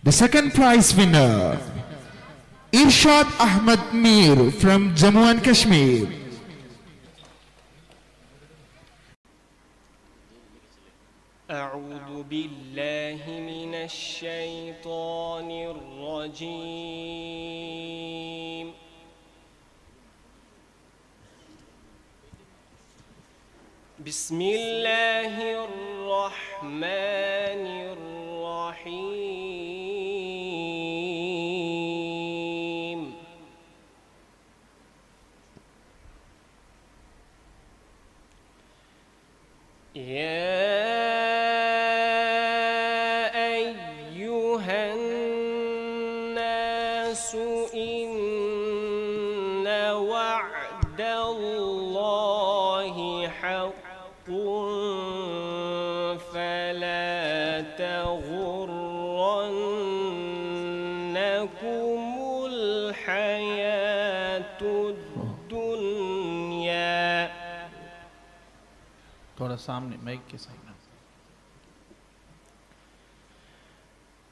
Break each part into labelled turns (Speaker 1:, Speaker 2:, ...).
Speaker 1: The second prize winner, Irshad Ahmad Mir from Jammu and Kashmir.
Speaker 2: أعوذ بالله من الشيطان الرجيم. بسم الله الرحمن الرحيم. يا أيها الناس إن وعد الله حق فلا تغرنكم الحياة الدنيا.
Speaker 3: थोड़ा सामने माइक के सामने.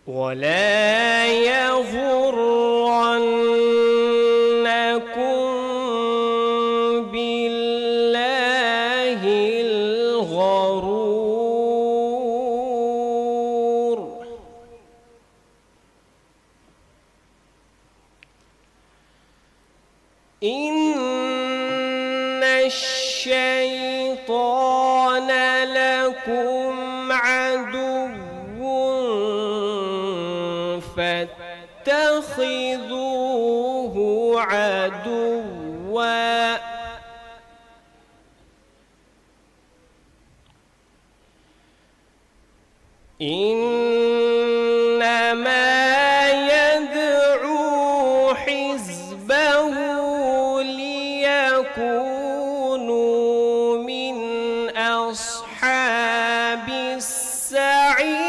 Speaker 2: ولا يغرنكم بالله الغرور. إن الشيطان لكم عدو فاتخذوه عدوا. إنما يدعو حزبه ليكونوا من أصحاب السعير.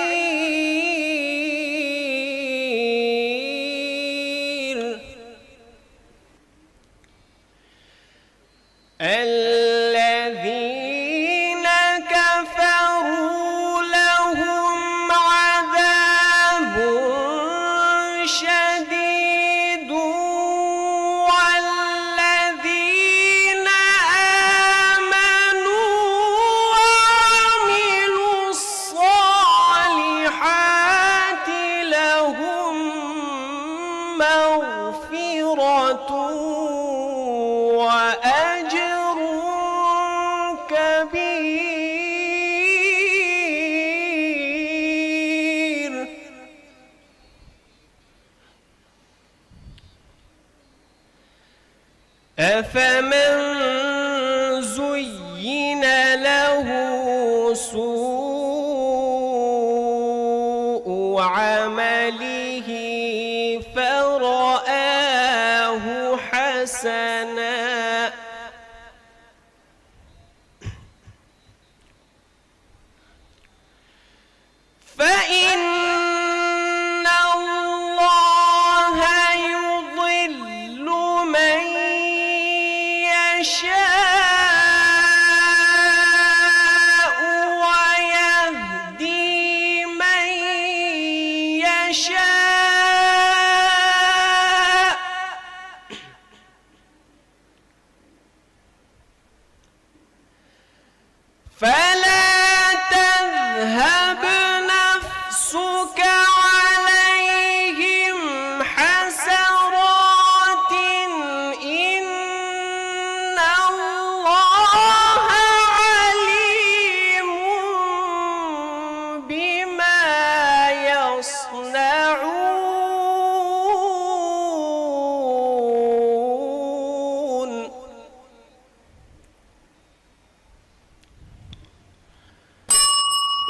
Speaker 2: الذين كفروا لهم عذاب شديد والذين آمنوا وعملوا الصالحات لهم مغفرة وأجر كبير. أفمن زين له سوء عمله فرآه حسنا فإن الله يضل من يشاء ويهدي من يشاء. فلا تذهب نفسك عليهم حسرات إن الله عليم بما يصنعون.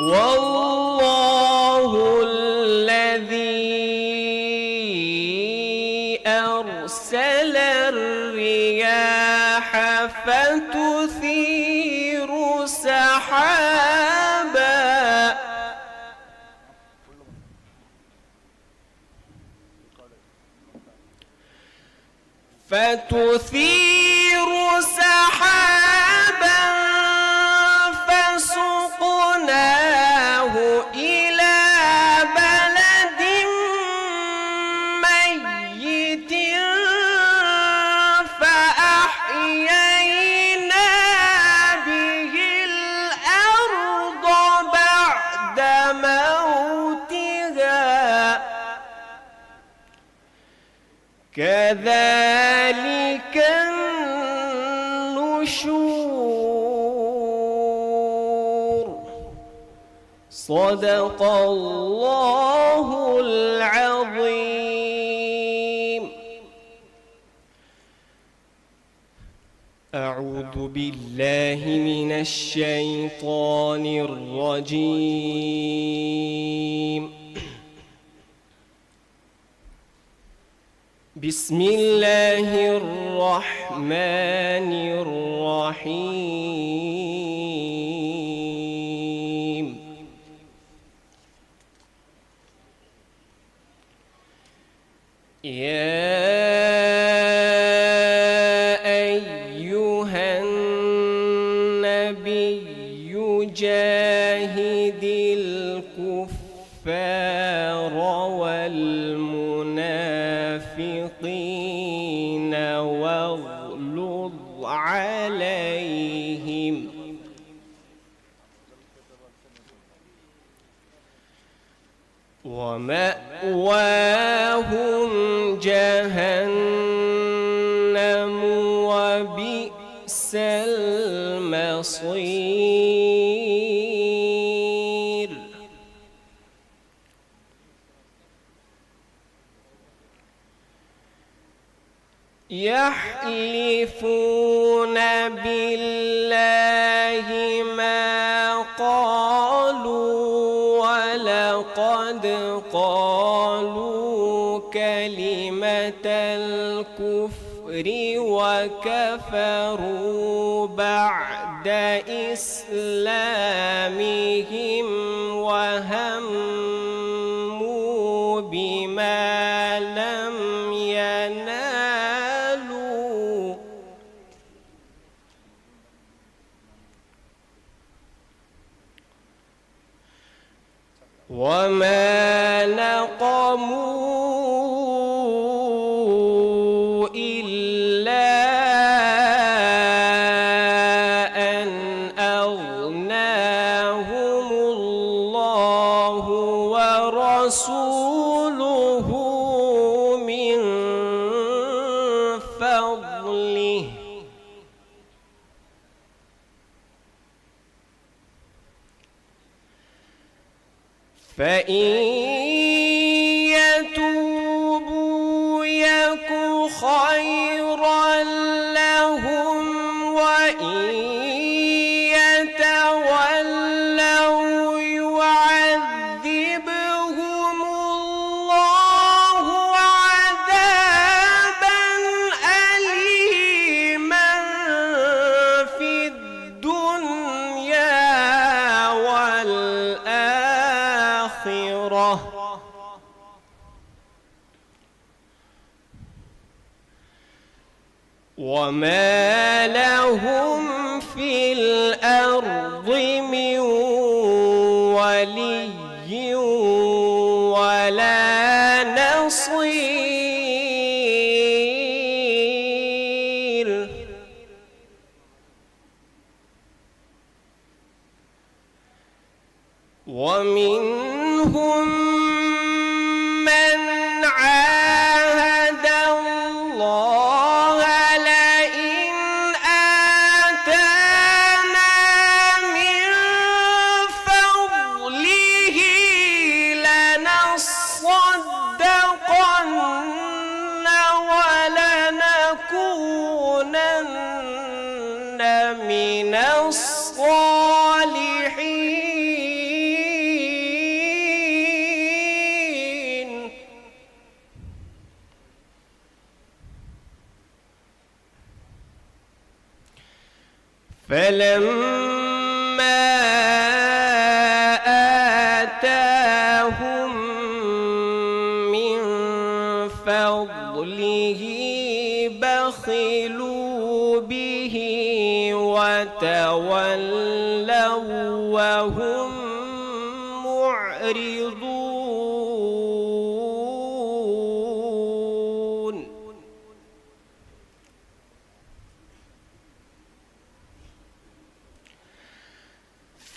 Speaker 2: والله الذي أرسل الرياح فتثير سحابا فتثير سحابا فسقناه إلى بلد كذلك النشور. صدق الله العظيم. أعوذ بالله من الشيطان الرجيم. بسم الله الرحمن الرحيم. يا أيها النبي جاهد الكفار والمنافقين واغلظ عليهم ومأواهم جهنم وبئس المصير. يحلفون بالله ما قالوا ولقد قالوا كلمة الكفر وكفروا بعد إسلامهم وهموا بما لم ينالوا وما نقموا إلا أن أغناهم الله ورسوله من فضله فإن يتوبوا يك خيرا لهم وإن يتولوا يعذبهم الله عذابا أليما في الدنيا والآخرة وما لهم في الأرض من ولي ولا نصير. ومنهم من عاهد الله لئن آتانا من فضله لنصدقن ولنكونن من الصالحين. فلما آتاهم من فضله بخلوا به وتولوا وهم معرضون.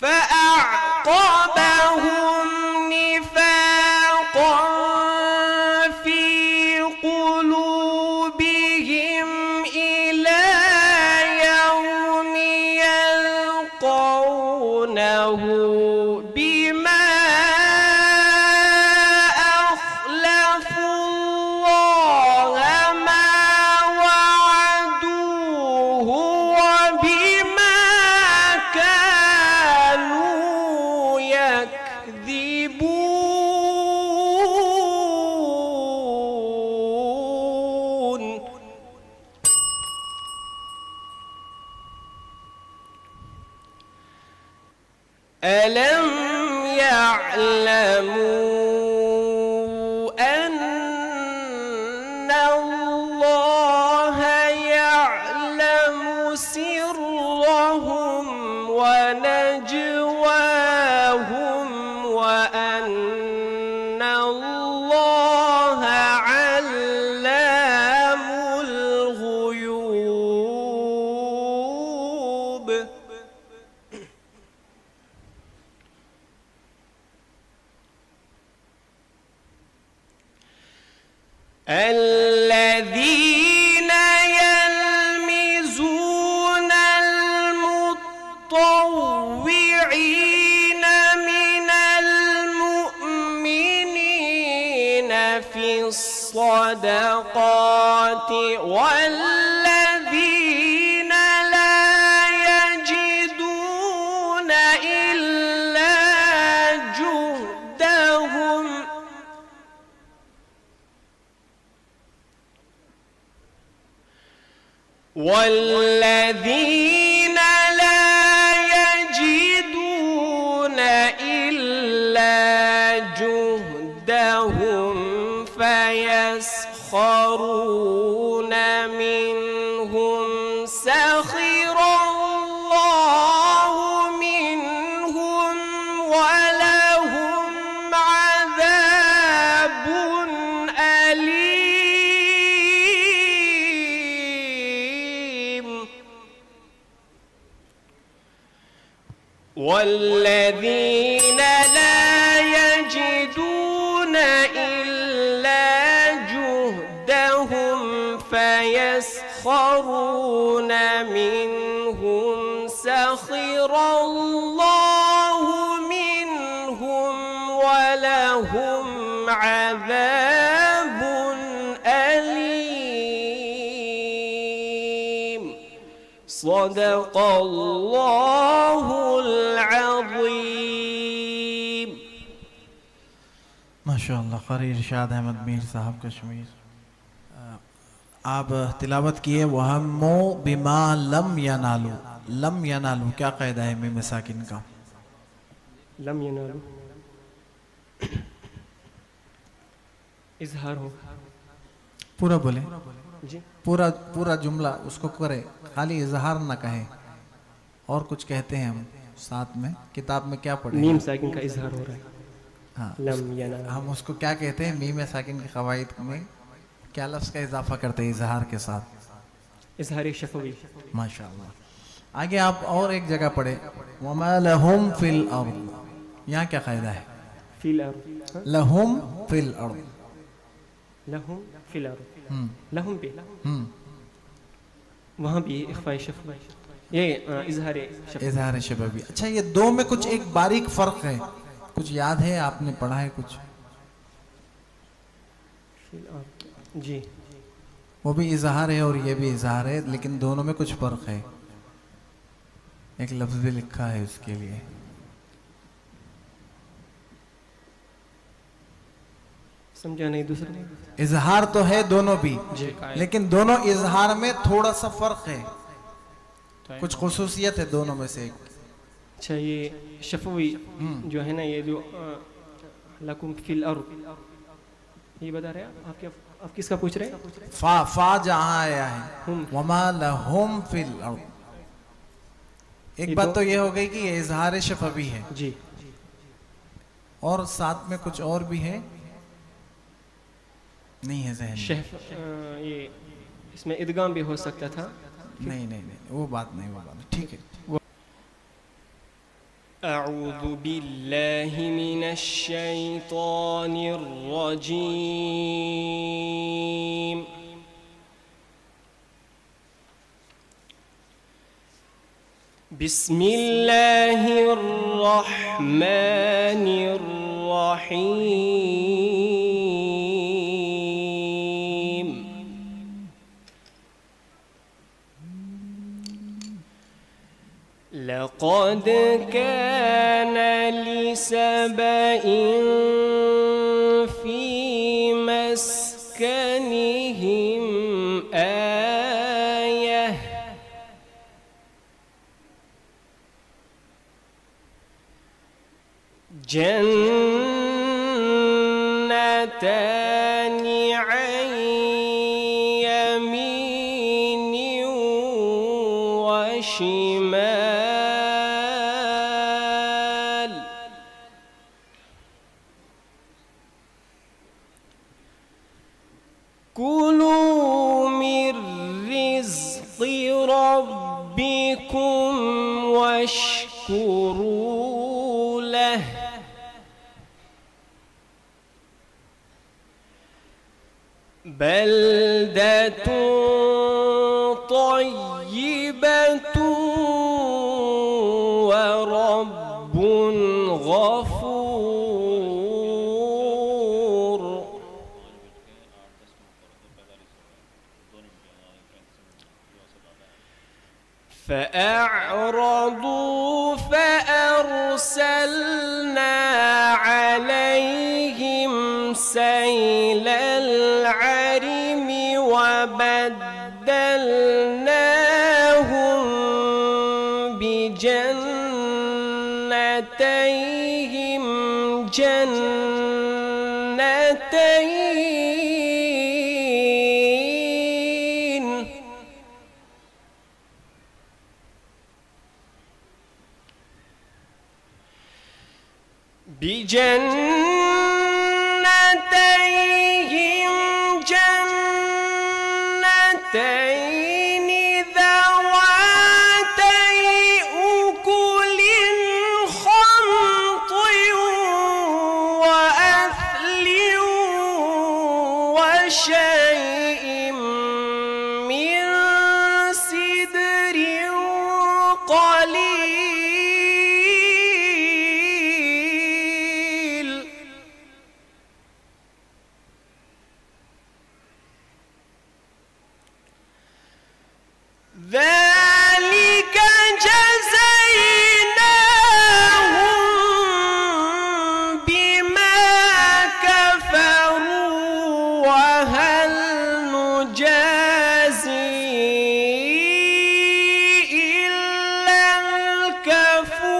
Speaker 2: فأعقبهم نفاقا في قلوبهم ألم يعلموا أن الله يعلم سرهم ونجواهم وأن الله علام الغيوب. الذين يلمزون المطوعين من المؤمنين في الصدقات والذين لا يجدون إلا جهدهم والذين لا يجدون إلا جهدهم فيسخرون منهم سخر الله منهم ولهم عذاب أليم. والذين لا يجدون إلا جهدهم فيسخرون منهم سخر الله منهم ولهم عذاب أليم. صدق الله العظيم.
Speaker 3: माशाअल्लाह क़ारी इरशाद अहमद मीर साहब कश्मीर। आप तिलावत किए वहम्मो बिमा लम यनालू। लम यनालू क्या क़ायदा है मीम साकिन का?
Speaker 2: लम यनालू इजहार हो।
Speaker 3: पूरा बोले
Speaker 2: जी
Speaker 3: पूरा जुमला उसको करे, खाली इजहार ना कहे। और कुछ कहते हैं हम साथ में, किताब में क्या पढ़े?
Speaker 2: मीम साकिन का इजहार हो रहा है।
Speaker 3: हाँ,
Speaker 2: लम यनालू
Speaker 3: हम उसको क्या कहते हैं? मीम साकिन के क़वाइद में क्या लफ्ज़ का इजाफा करते हैं इजहार के साथ?
Speaker 2: इजहार शफवी।
Speaker 3: माशाअल्लाह। आगे आप और एक जगह पढ़े वमा लहुम फिल अर्द। यहाँ क्या क़ायदा है?
Speaker 2: फिल अर्द।
Speaker 3: लहुम फिल अर्द।
Speaker 2: लहुम फिल अर्द। लहुम पे वहाँ भी इख्फा शफवी, ये इजहार शफवी।
Speaker 3: इजहार शफवी। अच्छा, ये दो में कुछ एक बारीक फ़र्क है, कुछ याद है? आपने पढ़ा है कुछ?
Speaker 2: फिल अर्द जी,
Speaker 3: वो भी इजहार है और ये भी इजहार है, लेकिन दोनों में कुछ फ़र्क है। एक लफ्ज़ भी लिखा है उसके लिए।
Speaker 2: समझा नहीं? दूसरा
Speaker 3: इजहार तो है दोनों भी,
Speaker 2: जी,
Speaker 3: लेकिन दोनों इजहार में थोड़ा सा फ़र्क है, कुछ खुसूसियत है दोनों में से एक।
Speaker 2: अच्छा, ये शफवी जो है ना, ये जो लकुम फिल अर्द, ये बता रहे हैं आप किसका पूछ रहे हैं?
Speaker 3: फा जहाँ आया है वमा लहुम फिल अर्द। एक बात तो ये हो गई कि ये इजहार शफवी है
Speaker 2: जी,
Speaker 3: और साथ में कुछ और भी है, नहीं है ज़हन में।
Speaker 2: ये इसमें इदगाम भी हो सकता था।
Speaker 3: नहीं, वो बात नहीं, ठीक है।
Speaker 2: अऊज़ु बिल्लाहि मिनश शैतानिर रजीम। बिस्मिल्लाहिर रहमानिर रहीम। लक़द कान लिसबइन फ़ी मस्कनिहिम आयह। جنتان عن يمين وشمال كلوا من رزق ربكم واشكروا له بلدة طيبة ورب غفور. فأعرضوا فأرسلنا عليهم سيل العرم وبدلناهم بجنتيهم جنتين ذواتي أكل خمط وأثل وشيء من سدر قليل. ذلك جزيناهم بما كفروا وهل نجازي إلا الكفور.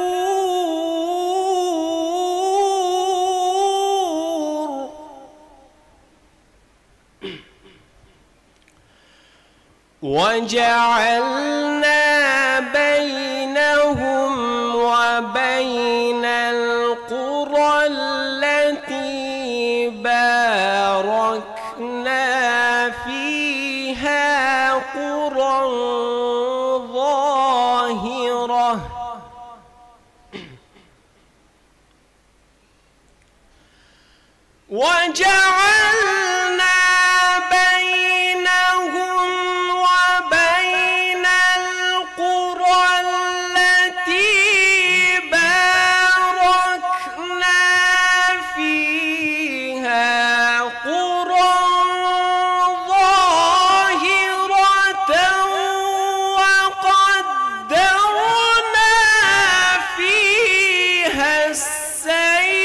Speaker 2: وجعلنا بينهم وبين القرى التي باركنا فيها قرى ظاهرة وجعلنا بينهم وبين القرى التي باركنا فيها قرى ظاهرة وقدرنا فيها السير.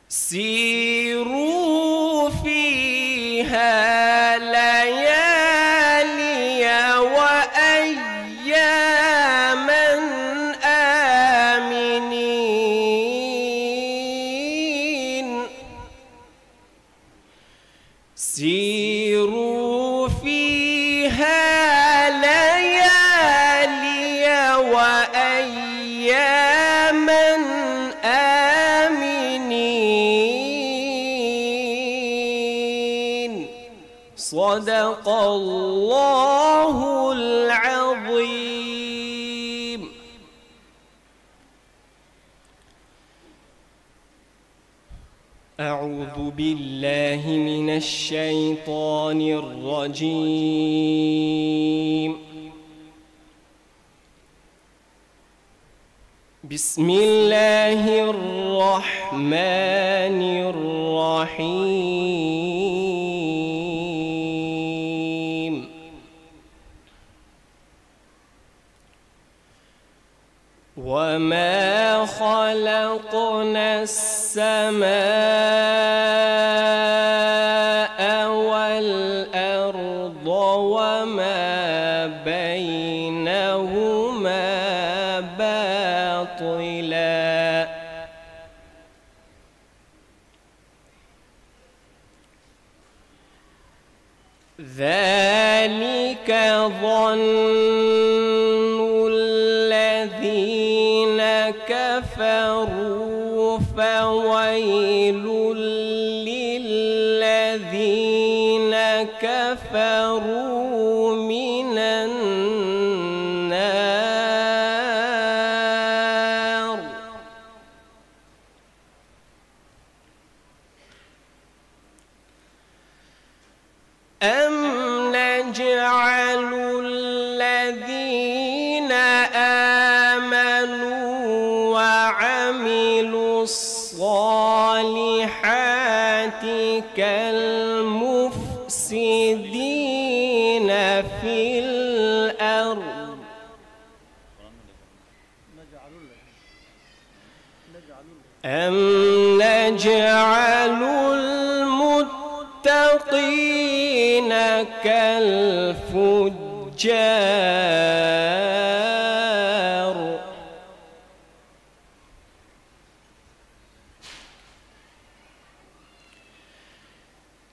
Speaker 2: سيروا فيها ليالي وأياما آمنين. سيروا فيها ليالي وأياما آمنين. صدق الله العظيم. أعوذ بالله من الشيطان الرجيم. بسم الله الرحمن الرحيم. وما خلقنا السماء والأرض باطلا. ذلك ظن الذين كفروا فويل للذين كفروا من النار. أم نجعل الذين آمنوا وعملوا الصالحات كالمفسدين في الأرض؟ أم نجعل المتقين كالفجار؟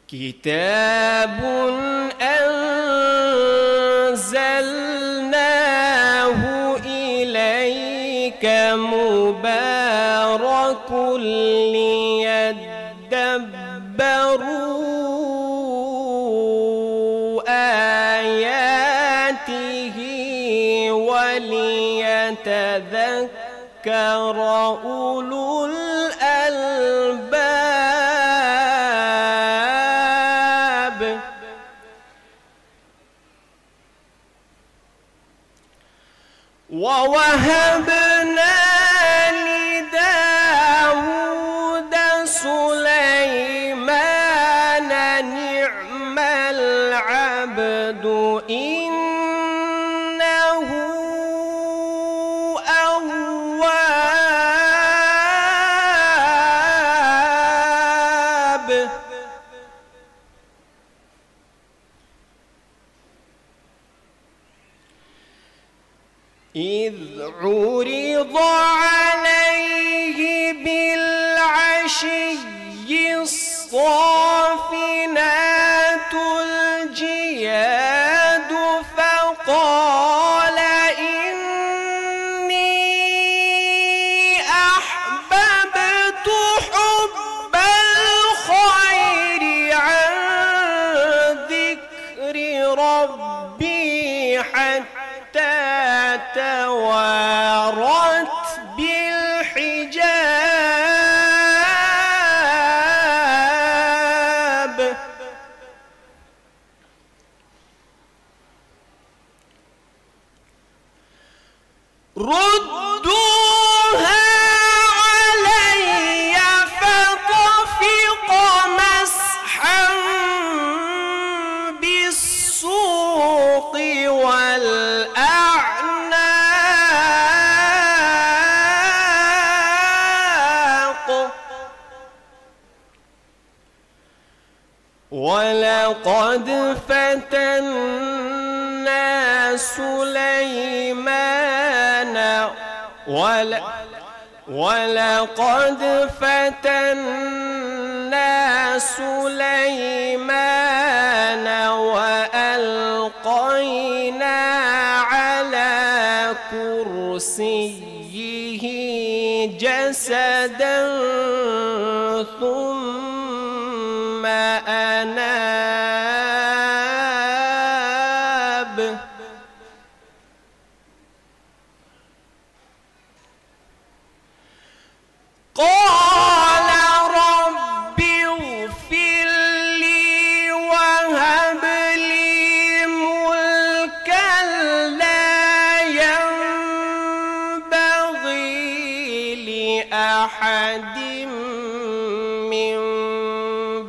Speaker 2: كتاب أنزلناه إليك مبارك ليدبروا آياته وليتذكر أولو الألباب. ووهبنا لداود سليمان نعم العبد إنه أواب. إذ عرض عليه بالعشي الصافنات الجياد فقال إني أحببت حب الخير عن ذكر ربي حتى توارت بالحجاب. ردوها علي فطفق مسحا بالسوق والأعناق. ولقد فتنا سليمان ولقد فتنا سليمان وألقينا على كرسيه جسدا ثم أناب. قال رب اغفر لي وهب لي ملكا لا ينبغي لأحد من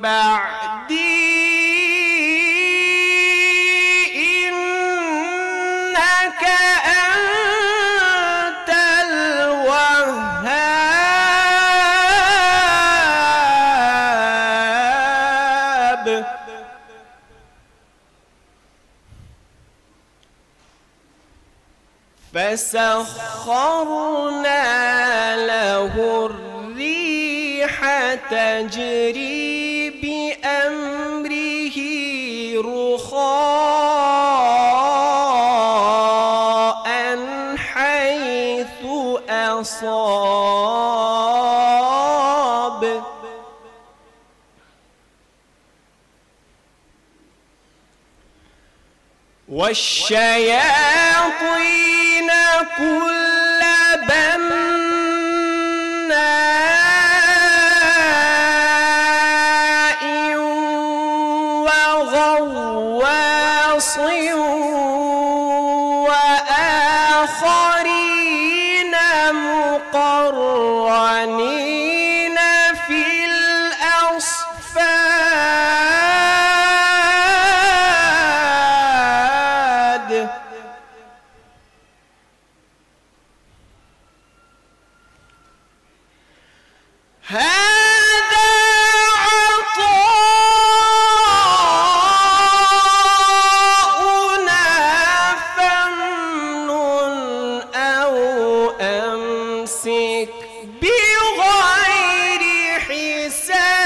Speaker 2: بعدي إنك أنت الوهاب.
Speaker 4: فسخرنا له الريح تجري بأمره رخاء حيث أصاب والشياطين كل بناء وغواص وآخرين مقرنين في الأصفاد هذا عطاؤنا فامنن أو أمسك بغير حساب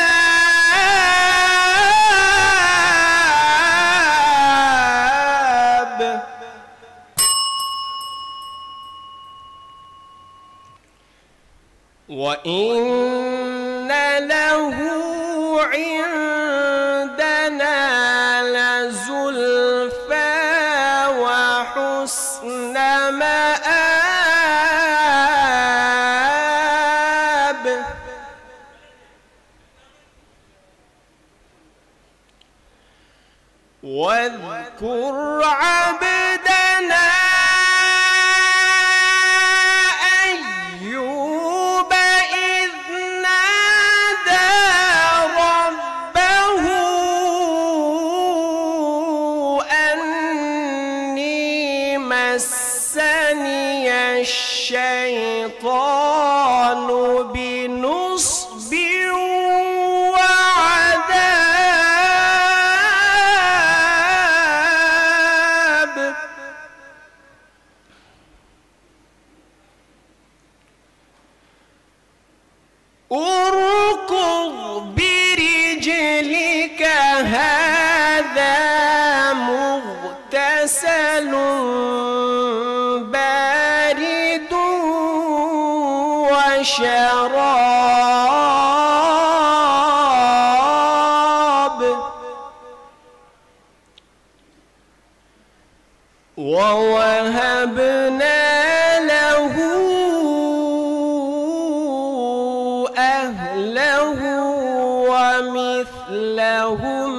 Speaker 4: وإن له عندنا لزلفى وحسن مآب واذكر عبدنا أيوب إذ نادى ربه أني مسني الشيطان بنصب وعذاب اركض برجلك هذا مغتسل بارد وشراب ووهبنا له أهله ومثلهم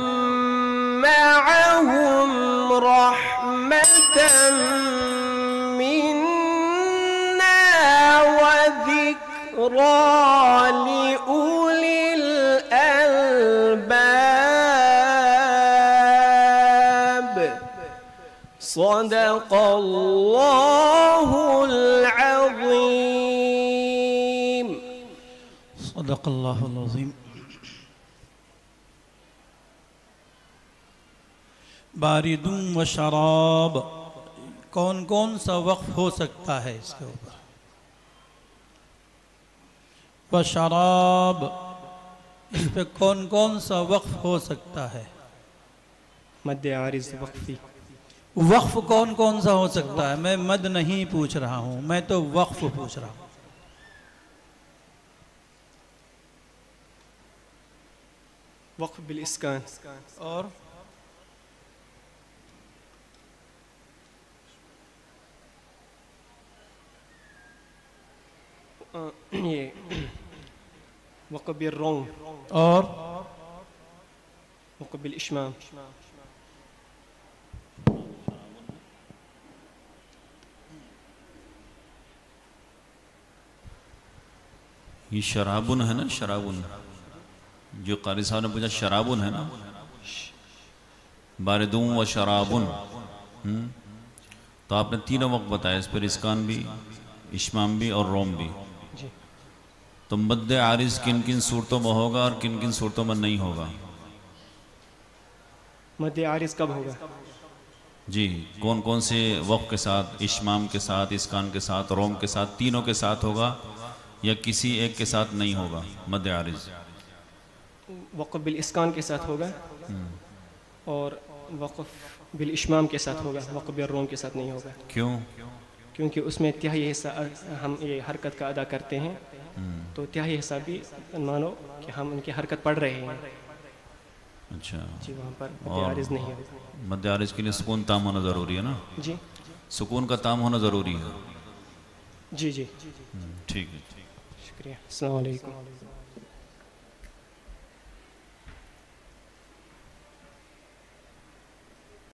Speaker 4: معهم رحمة منا وذكرى لأولي الألباب صدق الله العظيم
Speaker 5: صدق الله العظीम। बारिदुम व शराब, कौन कौन सा वक्फ हो सकता है इसके ऊपर? व शराब, इस पे कौन कौन सा वक्फ हो सकता है?
Speaker 2: मद आरिज़ वक्फ़ी।
Speaker 5: वक्फ कौन कौन सा हो सकता है? मैं मद नहीं पूछ रहा हूँ, मैं तो वक्फ पूछ रहा हूँ।
Speaker 2: वक्फ़ बिल इस्कान
Speaker 5: और
Speaker 2: ये वक्फ़ बिल रोम
Speaker 5: और
Speaker 2: वक्फ़ बिल इश्माम।
Speaker 6: ये शराबुन है ना, शराबुन जो कारी साहब ने पूछा, शराबुन है ना, बारिदुम व शराबुन। तो आपने तीनों वक्त बताया, इस पर इस्कान भी, इश्माम भी और रोम भी। तो मद्दे आरिज किन किन सूरतों में होगा और किन किन सूरतों में नहीं होगा?
Speaker 2: मद्दे आरिज कब होगा?
Speaker 6: जी, कौन कौन से वक़्फ़ के साथ, इश्माम के साथ, इसकान के साथ, रोम के साथ, तीनों के साथ होगा या किसी एक के साथ नहीं होगा मद आरिज़?
Speaker 2: वक़्फ़ बिल इस्कान के साथ होगा और वक़्फ़ बिल इश्माम के साथ होगा, वक़्फ़ बिल रोम के साथ नहीं होगा।
Speaker 6: क्यों?
Speaker 2: क्योंकि उसमें तिहाई हिस्सा हम ये हरकत का अदा करते हैं, तो तिहाई हिस्सा भी मानो कि हम उनकी हरकत पढ़ रहे हैं।
Speaker 6: अच्छा,
Speaker 2: जी, वहाँ पर मद
Speaker 6: और
Speaker 2: आरिज़ नहीं होगा।
Speaker 6: मद आरिज़ के लिए सुकून ताम होना ज़रूरी है ना?
Speaker 2: जी
Speaker 6: सुकून का ताम होना ज़रूरी है।
Speaker 2: जी जी,
Speaker 6: ठीक है।
Speaker 2: शुक्रिया। अस्सलाम वालेकुम।